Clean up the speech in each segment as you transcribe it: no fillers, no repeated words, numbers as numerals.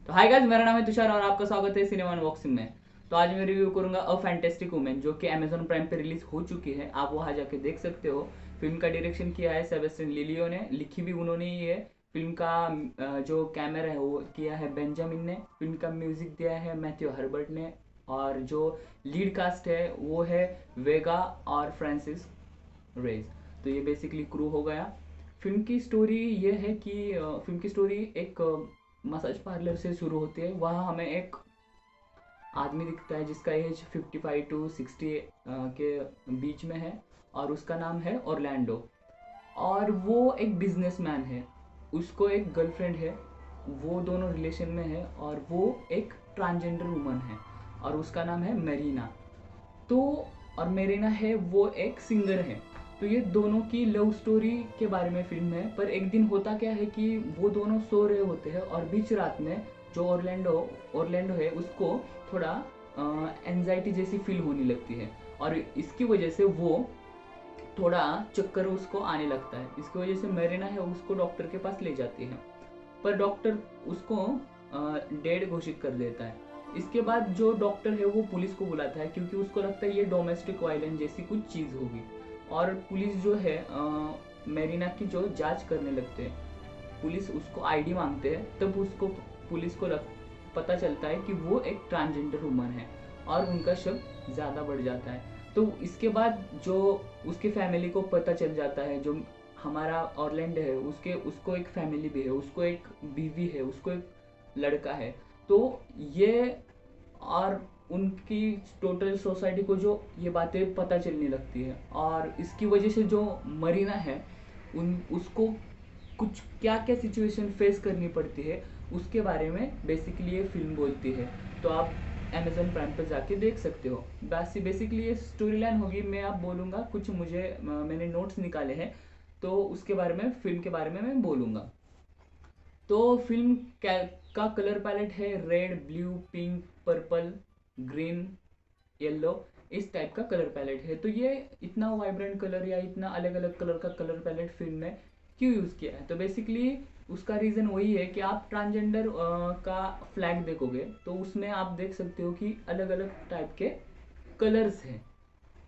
तो hi guys, मेरा नाम है तुषार और आपका स्वागत है सिनेमा अनबॉक्सिंग में। तो आज मैं रिव्यू करूंगा अ फैंटेस्टिक वुमेन, जो कि अमेजोन प्राइम पे रिलीज हो चुकी है। आप वहां जाके देख सकते हो। फिल्म का डायरेक्शन किया है सेबेस्टियन लिलियो ने, लिखी भी उन्होंने ही है। फिल्म का जो कैमरा है वो किया है बेंजामिन ने। फिल्म का म्यूजिक दिया है मैथ्यू हर्बर्ट ने। और जो लीड कास्ट है वो है वेगा और फ्रांसिस रेज। तो ये बेसिकली क्रू हो गया। फिल्म की स्टोरी ये है कि फिल्म की स्टोरी एक मसाज पार्लर से शुरू होती है। वहाँ हमें एक आदमी दिखता है जिसका एज 55 टू 60 के बीच में है। और उसका नाम है ऑरलैंडो। और वो एक बिजनेसमैन है। उसको एक गर्लफ्रेंड है। वो दोनों रिलेशन में है और वो एक ट्रांसजेंडर वुमन है। और उसका नाम है मेरीना। तो और मेरीना है वो एक सिंगर है। तो ये दोनों की लव स्टोरी के बारे में फिल्म है। पर एक दिन होता क्या है कि वो दोनों सो रहे होते हैं और बीच रात में जो ऑरलैंडो है उसको थोड़ा एंजाइटी जैसी फील होने लगती है। और इसकी वजह से वो थोड़ा चक्कर उसको आने लगता है। इसकी वजह से मेरीना है उसको डॉक्टर के पास ले जाती है। पर डॉक्टर उसको डेड घोषित कर देता है। इसके बाद जो डॉक्टर है वो पुलिस को बुलाता है, क्योंकि उसको लगता है ये डोमेस्टिक वायलेंस जैसी कुछ चीज़ होगी। और पुलिस जो है मेरीना की जो जांच करने लगते हैं। पुलिस उसको आईडी मांगते हैं, तब उसको पुलिस को पता चलता है कि वो एक ट्रांसजेंडर वुमन है। और उनका शक ज़्यादा बढ़ जाता है। तो इसके बाद जो उसके फैमिली को पता चल जाता है, जो हमारा ऑरलैंड है उसके उसको एक फैमिली भी है, उसको एक बीवी है, उसको एक लड़का है। तो ये और उनकी टोटल सोसाइटी को जो ये बातें पता चलने लगती है। और इसकी वजह से जो मरीना है उन उसको कुछ क्या क्या सिचुएशन फेस करनी पड़ती है उसके बारे में बेसिकली ये फिल्म बोलती है। तो आप अमेजोन प्राइम पर जाके देख सकते हो। बेसिकली ये स्टोरी लाइन होगी। मैं आप बोलूँगा कुछ, मैंने नोट्स निकाले हैं तो उसके बारे में, फिल्म के बारे में मैं बोलूँगा। तो फिल्म का कलर पैलेट है red, blue, pink, purple, green, yellow. इस टाइप का कलर पैलेट है। तो ये इतना वाइब्रेंट कलर या इतना अलग अलग कलर का कलर पैलेट फिल्म में क्यों यूज़ किया है? तो बेसिकली उसका रीज़न वही है कि आप ट्रांसजेंडर का फ्लैग देखोगे तो उसमें आप देख सकते हो कि अलग अलग टाइप के कलर्स हैं।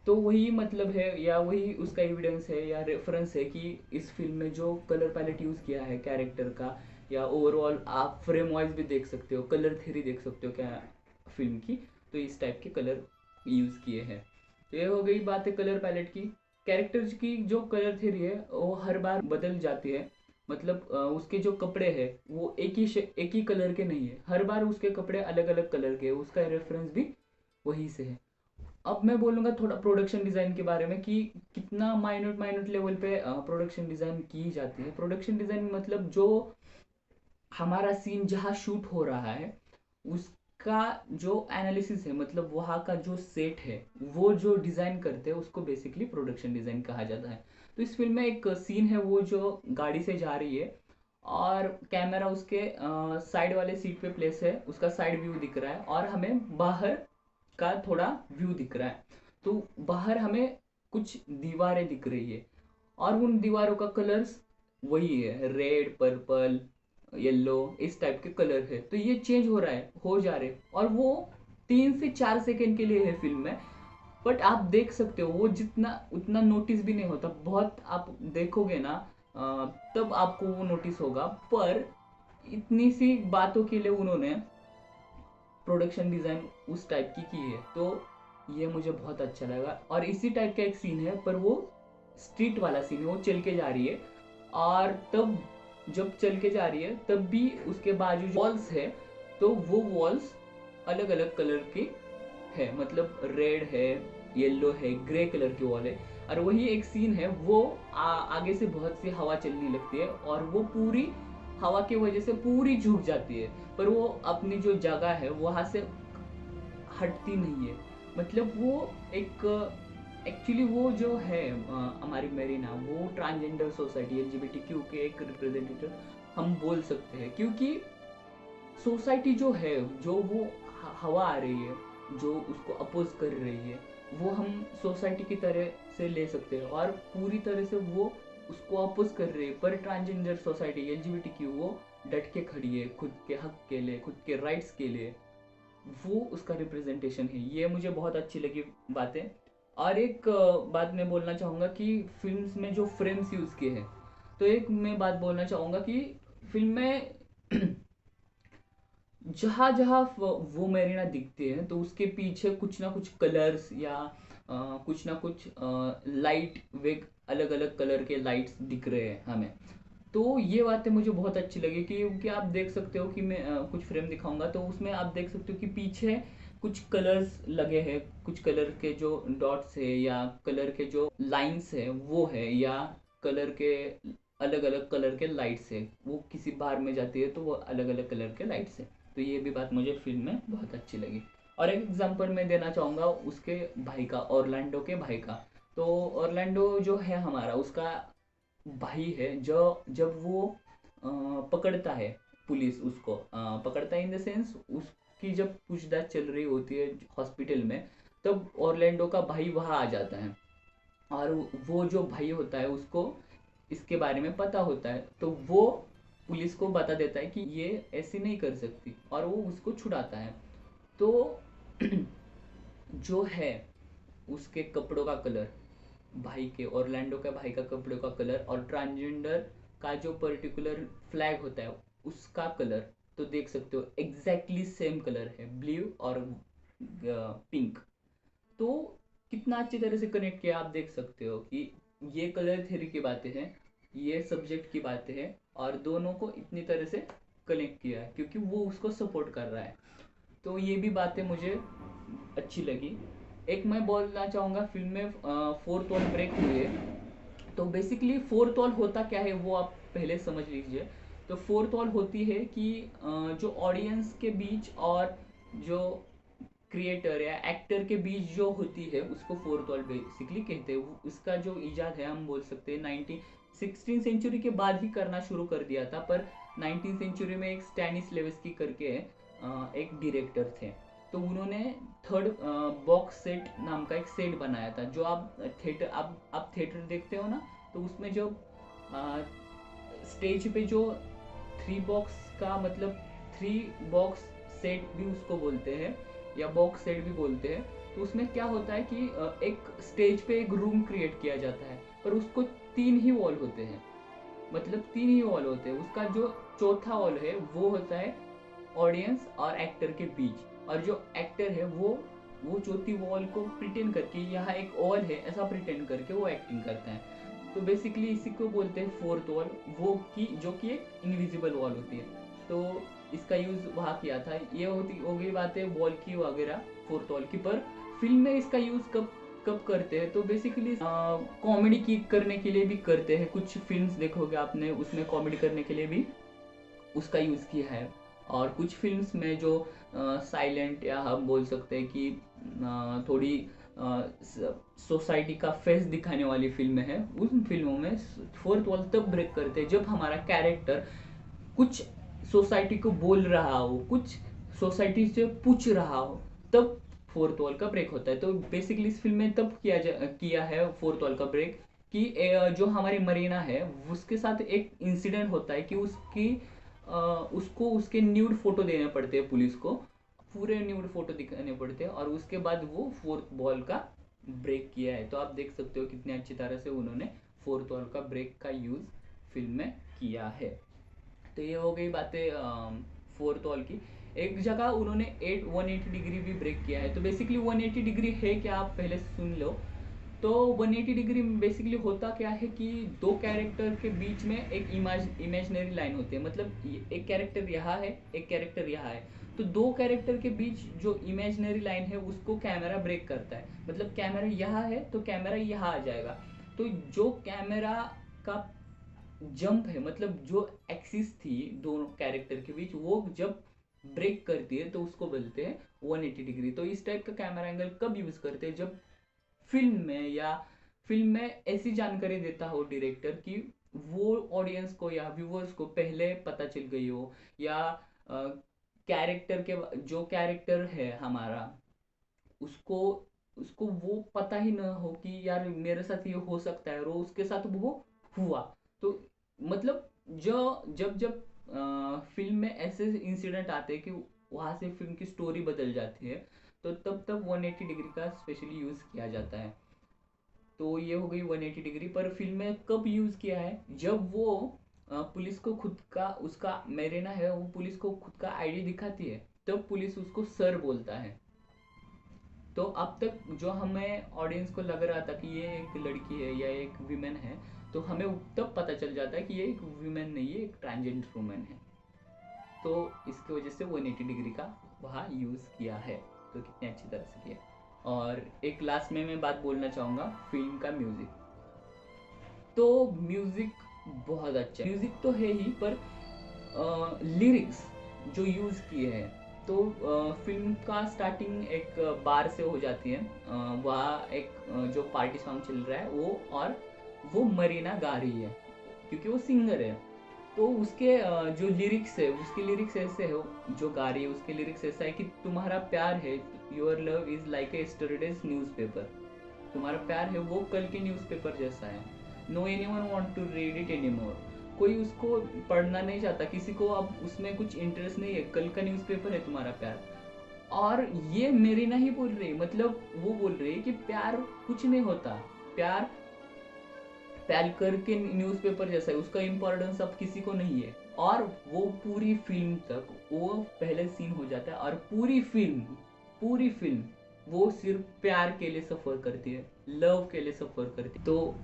तो वही मतलब है या वही उसका एविडेंस है या रेफरेंस है कि इस फिल्म में जो कलर पैलेट यूज़ किया है कैरेक्टर का, या ओवरऑल आप फ्रेम वाइज भी देख सकते हो, कलर थ्योरी देख सकते हो क्या फिल्म की। तो इस टाइप के कलर यूज़ किए हैं। तो ये हो गई बात है कलर पैलेट की। कैरेक्टर्स की जो कलर थ्योरी है वो हर बार बदल जाती है। मतलब उसके जो कपड़े हैं वो एक ही कलर के नहीं है। हर बार उसके कपड़े अलग अलग कलर के, उसका रेफरेंस भी वही से है। अब मैं बोलूँगा थोड़ा प्रोडक्शन डिज़ाइन के बारे में कि कितना माइन्यूट माइन्यूट लेवल पे प्रोडक्शन डिज़ाइन की जाती है। प्रोडक्शन डिज़ाइन मतलब जो हमारा सीन जहाँ शूट हो रहा है उसका जो एनालिसिस है, मतलब वहाँ का जो सेट है वो जो डिज़ाइन करते हैं उसको बेसिकली प्रोडक्शन डिज़ाइन कहा जाता है। तो इस फिल्म में एक सीन है वो जो गाड़ी से जा रही है और कैमरा उसके साइड वाले सीट पे प्लेस है, उसका साइड व्यू दिख रहा है और हमें बाहर का थोड़ा व्यू दिख रहा है। तो बाहर हमें कुछ दीवारें दिख रही है और उन दीवारों का कलर्स वही है, रेड, पर्पल, येलो, इस टाइप के कलर है। तो ये चेंज हो रहा है, हो जा रहे हैं, और वो 3 से 4 सेकेंड के लिए है फिल्म में। बट आप देख सकते हो वो जितना उतना नोटिस भी नहीं होता। बहुत आप देखोगे ना तब आपको वो नोटिस होगा। पर इतनी सी बातों के लिए उन्होंने प्रोडक्शन डिज़ाइन उस टाइप की है। तो ये मुझे बहुत अच्छा लगा। और इसी टाइप का एक सीन है पर वो स्ट्रीट वाला सीन है, वो चल के जा रही है। और तब जब चल के जा रही है तब भी उसके बाजू जो वॉल्स है तो वो वॉल्स अलग अलग कलर की है, मतलब रेड है, येलो है, ग्रे कलर की वॉल है। और वही एक सीन है वो आगे से बहुत सी हवा चलने लगती है और वो पूरी हवा की वजह से पूरी झुक जाती है। पर वो अपनी जो जगह है वहां से हटती नहीं है। मतलब वो एक एक्चुअली वो जो है हमारी मेरीना, वो ट्रांसजेंडर सोसाइटी एलजीबीटीक्यू के एक रिप्रेजेंटेटिव हम बोल सकते हैं। क्योंकि सोसाइटी जो है, जो वो हवा आ रही है जो उसको अपोज कर रही है, वो हम सोसाइटी की तरह से ले सकते हैं और पूरी तरह से वो उसको अपोज कर रही है। पर ट्रांसजेंडर सोसाइटी एलजीबीटीक्यू वो डट के खड़ी है खुद के हक के लिए, खुद के राइट्स के लिए, वो उसका रिप्रेजेंटेशन है। ये मुझे बहुत अच्छी लगी बातें। और एक बात मैं बोलना चाहूँगा कि फिल्म्स में जो फ्रेम्स यूज़ किए हैं, तो एक मैं बात बोलना चाहूँगा कि फिल्म में जहाँ जहाँ वो मेरीना दिखते हैं तो उसके पीछे कुछ ना कुछ कलर्स या कुछ ना कुछ लाइट वेग, अलग अलग कलर के लाइट्स दिख रहे हैं हमें। तो ये बातें मुझे बहुत अच्छी लगी कि क्योंकि आप देख सकते हो कि मैं कुछ फ्रेम दिखाऊंगा तो उसमें आप देख सकते हो कि पीछे कुछ कलर्स लगे हैं, कुछ कलर के जो डॉट्स है या कलर के जो लाइंस है वो है, या कलर के अलग अलग कलर के लाइट्स है, वो किसी बार में जाती है तो वो अलग अलग कलर के लाइट्स है। तो ये भी बात मुझे फिल्म में बहुत अच्छी लगी। और एक एग्जांपल मैं देना चाहूँगा उसके भाई का, ऑरलैंडो के भाई का। तो ऑरलैंडो जो है हमारा, उसका भाई है जो जब वो पकड़ता है, पुलिस उसको पकड़ता है इन द सेंस उसकी जब पूछताछ चल रही होती है हॉस्पिटल में, तब ऑरलैंडो का भाई वहाँ आ जाता है। और वो जो भाई होता है उसको इसके बारे में पता होता है, तो वो पुलिस को बता देता है कि ये ऐसे नहीं कर सकती और वो उसको छुड़ाता है। तो जो है उसके कपड़ों का कलर, भाई के ऑरलैंडो के भाई का कपड़ों का कलर और ट्रांसजेंडर का जो पर्टिकुलर फ्लैग होता है उसका कलर, तो देख सकते हो एग्जैक्टली सेम कलर है, ब्लू और पिंक। तो कितना अच्छी तरह से कनेक्ट किया, आप देख सकते हो कि ये कलर थ्योरी की बातें हैं, ये सब्जेक्ट की बातें हैं, और दोनों को इतनी तरह से कनेक्ट किया है क्योंकि वो उसको सपोर्ट कर रहा है। तो ये भी बातें मुझे अच्छी लगी। एक मैं बोलना चाहूँगा, फिल्म में फोर्थ वॉल ब्रेक हुई है। तो बेसिकली फोर्थ वॉल होता क्या है वो आप पहले समझ लीजिए। तो फोर्थ वॉल होती है कि जो ऑडियंस के बीच और जो क्रिएटर या एक्टर के बीच जो होती है उसको फोर्थ वॉल बेसिकली कहते हैं। उसका जो इजाद है हम बोल सकते हैं 16 सेंचुरी के बाद ही करना शुरू कर दिया था, पर 19 सेंचुरी में एक स्टैनिस लेविस्की करके एक डायरेक्टर थे, तो उन्होंने थर्ड बॉक्स सेट नाम का एक सेट बनाया था। जो आप थिएटर, आप थिएटर देखते हो ना, तो उसमें जो स्टेज पे जो थ्री बॉक्स का मतलब थ्री बॉक्स सेट भी उसको बोलते हैं या बॉक्स सेट भी बोलते हैं। तो उसमें क्या होता है कि एक स्टेज पे एक रूम क्रिएट किया जाता है, पर उसको तीन ही वॉल होते हैं, मतलब तीन ही वॉल होते हैं। उसका जो चौथा वॉल है वो होता है ऑडियंस और एक्टर के बीच, और जो एक्टर है वो चौथी वॉल को प्रिटेंड करके यहाँ एक वॉल है ऐसा प्रिटेंड करके वो एक्टिंग करता है। तो बेसिकली इसी को बोलते हैं फोर्थ वॉल, वो की जो कि एक इनविजिबल वॉल होती है। तो इसका यूज वहाँ किया था। ये होती हो गई बातें वॉल की वगैरह, फोर्थ वॉल की। पर फिल्म में इसका यूज कब कब करते हैं, तो बेसिकली कॉमेडी की करने के लिए भी करते हैं। कुछ फिल्म्स देखोगे आपने, उसमें कॉमेडी करने के लिए भी उसका यूज़ किया है। और कुछ फिल्म्स में जो साइलेंट या हम बोल सकते हैं कि थोड़ी सोसाइटी का फेस दिखाने वाली फिल्में हैं, उन फिल्मों में फोर्थ वॉल तब ब्रेक करते हैं जब हमारा कैरेक्टर कुछ सोसाइटी को बोल रहा हो, कुछ सोसाइटी से पूछ रहा हो, तब फोर्थ वॉल का ब्रेक होता है। तो बेसिकली इस फिल्म में तब किया है फोर्थ वॉल का ब्रेक कि जो हमारी मरीना है उसके साथ एक इंसिडेंट होता है कि उसको उसके न्यूड फोटो देने पड़ते हैं पुलिस को, पूरे न्यूड फोटो दिखाने पड़ते हैं, और उसके बाद वो फोर्थ वॉल का ब्रेक किया है। तो आप देख सकते हो कितनी अच्छी तरह से उन्होंने फोर्थ वॉल का ब्रेक का यूज फिल्म में किया है। तो ये हो गई बातें फोर्थ वॉल की। एक जगह उन्होंने 180 डिग्री भी ब्रेक किया है। तो बेसिकली 180 डिग्री है क्या, आप पहले सुन लो। तो 180 डिग्री बेसिकली होता क्या है कि दो कैरेक्टर के बीच में एक इमेजनरी लाइन होती है, मतलब एक कैरेक्टर यहाँ है, एक कैरेक्टर यहाँ है। तो दो कैरेक्टर के बीच जो इमेजनरी लाइन है उसको कैमरा ब्रेक करता है, मतलब कैमरा यहाँ है तो कैमरा यहाँ आ जाएगा। तो जो कैमरा का जंप है, मतलब जो एक्सिस थी दोनों कैरेक्टर के बीच, वो जब ब्रेक करती है तो उसको बोलते हैं 180 डिग्री। तो इस टाइप का कैमरा एंगल कब यूज करते हैं, जब फिल्म में ऐसी जानकारी देता हो डायरेक्टर कि वो ऑडियंस को या व्यूअर्स को पहले पता चल गई हो, या कैरेक्टर के जो कैरेक्टर है हमारा उसको उसको वो पता ही ना हो कि यार मेरे साथ ये हो सकता है, और उसके साथ वो हुआ। तो मतलब जो जब जब फिल्म में ऐसे इंसिडेंट आते हैं कि वहाँ से फिल्म की स्टोरी बदल जाती है, तो तब 180 डिग्री का स्पेशली यूज़ किया जाता है। तो ये हो गई 180 डिग्री। पर फिल्म में कब यूज़ किया है, जब वो पुलिस को खुद का, उसका मेरेना है, वो पुलिस को खुद का आईडी दिखाती है, तब पुलिस उसको सर बोलता है। तो अब तक जो हमें ऑडियंस को लग रहा था कि ये एक लड़की है या एक वीमेन है, तो हमें तब पता चल जाता है कि ये एक वीमेन नहीं है, एक ट्रांसजेंडर वुमेन है। तो इसकी वजह से 180 डिग्री का वहाँ यूज़ किया है। तो कितने अच्छी तरह से किया। और एक लास्ट में मैं बात बोलना चाहूँगा फिल्म का म्यूज़िक। तो म्यूज़िक बहुत अच्छा, म्यूज़िक तो है ही, पर लिरिक्स जो यूज़ किए हैं, तो फिल्म का स्टार्टिंग एक बार से हो जाती है। वहाँ एक जो पार्टी सॉन्ग चल रहा है वो, और वो मरीना गा रही है क्योंकि वो सिंगर है। तो उसके जो लिरिक्स है, उसके लिरिक्स ऐसे है, जो गा रही है उसके लिरिक्स ऐसा है कि तुम्हारा प्यार है, your love is like a yesterday's newspaper. तुम्हारा प्यार है वो कल के न्यूज़पेपर जैसा है। No anyone want to read it anymore. कोई उसको पढ़ना नहीं चाहता, किसी को अब उसमें कुछ इंटरेस्ट नहीं है, कल का न्यूज़पेपर है तुम्हारा प्यार। और ये मेरी नहीं बोल रही, मतलब वो बोल रही है कि प्यार कुछ नहीं होता, प्यार प्यार करके न्यूज़पेपर जैसा है, उसका इम्पोर्टेंस अब किसी को नहीं है। और वो पूरी फिल्म तक वो पहले सीन हो जाता है, और पूरी फिल्म वो सिर्फ प्यार के लिए सफ़र करती है, लव के लिए सफ़र करती है। तो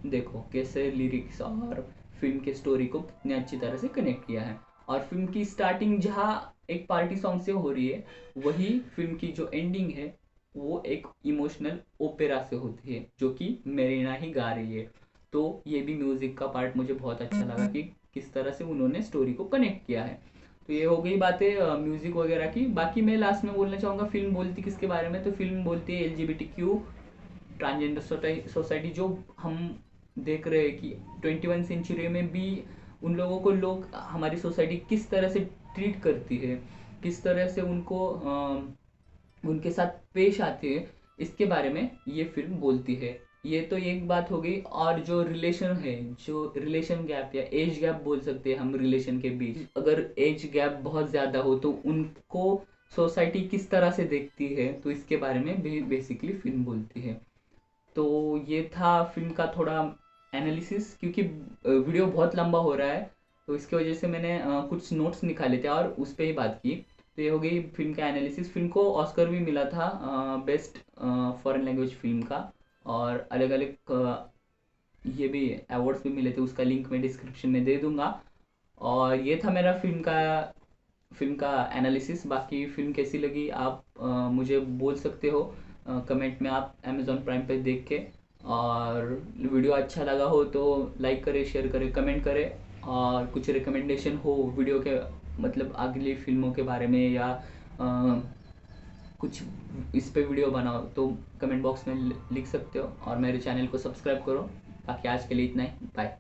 देखो कैसे लिरिक्स और फिल्म के स्टोरी को कितने अच्छी तरह से कनेक्ट किया है। और फिल्म की स्टार्टिंग जहाँ एक पार्टी सॉन्ग से हो रही है, वही फिल्म की जो एंडिंग है वो एक इमोशनल ओपेरा से होती है, जो कि मेरीना ही गा रही है। तो ये भी म्यूजिक का पार्ट मुझे बहुत अच्छा लगा कि किस तरह से उन्होंने स्टोरी को कनेक्ट किया है। तो ये हो गई बातें म्यूजिक वगैरह की। बाकी मैं लास्ट में बोलना चाहूँगा फिल्म बोलती किसके बारे में, तो फिल्म बोलती है LGBTQ ट्रांसजेंडर सोसाइटी, जो हम देख रहे हैं कि 21 सेंचुरी में भी उन लोगों को लोग, हमारी सोसाइटी किस तरह से ट्रीट करती है, किस तरह से उनको उनके साथ पेश आते हैं, इसके बारे में ये फिल्म बोलती है। ये तो एक बात हो गई। और जो रिलेशन है, जो रिलेशन गैप या एज गैप बोल सकते हैं हम रिलेशन के बीच, अगर एज गैप बहुत ज़्यादा हो तो उनको सोसाइटी किस तरह से देखती है, तो इसके बारे में बेसिकली फिल्म बोलती है। तो ये था फिल्म का थोड़ा एनालिसिस, क्योंकि वीडियो बहुत लंबा हो रहा है, तो इसकी वजह से मैंने कुछ नोट्स निकाले थे और उस पर ही बात की। तो ये हो गई फिल्म का एनालिसिस। फिल्म को ऑस्कर भी मिला था बेस्ट फॉरेन लैंग्वेज फिल्म का, और अलग अलग ये भी अवार्ड्स भी मिले थे, उसका लिंक मैं डिस्क्रिप्शन में दे दूंगा। और ये था मेरा फिल्म का एनालिसिस। बाकी फिल्म कैसी लगी आप मुझे बोल सकते हो कमेंट में, आप अमेज़ॉन प्राइम पे देख के। और वीडियो अच्छा लगा हो तो लाइक करें, शेयर करें, कमेंट करें। और कुछ रिकमेंडेशन हो वीडियो के, मतलब अगली फिल्मों के बारे में, या कुछ इस पे वीडियो बनाओ, तो कमेंट बॉक्स में लिख सकते हो। और मेरे चैनल को सब्सक्राइब करो। बाकी आज के लिए इतना ही, बाय।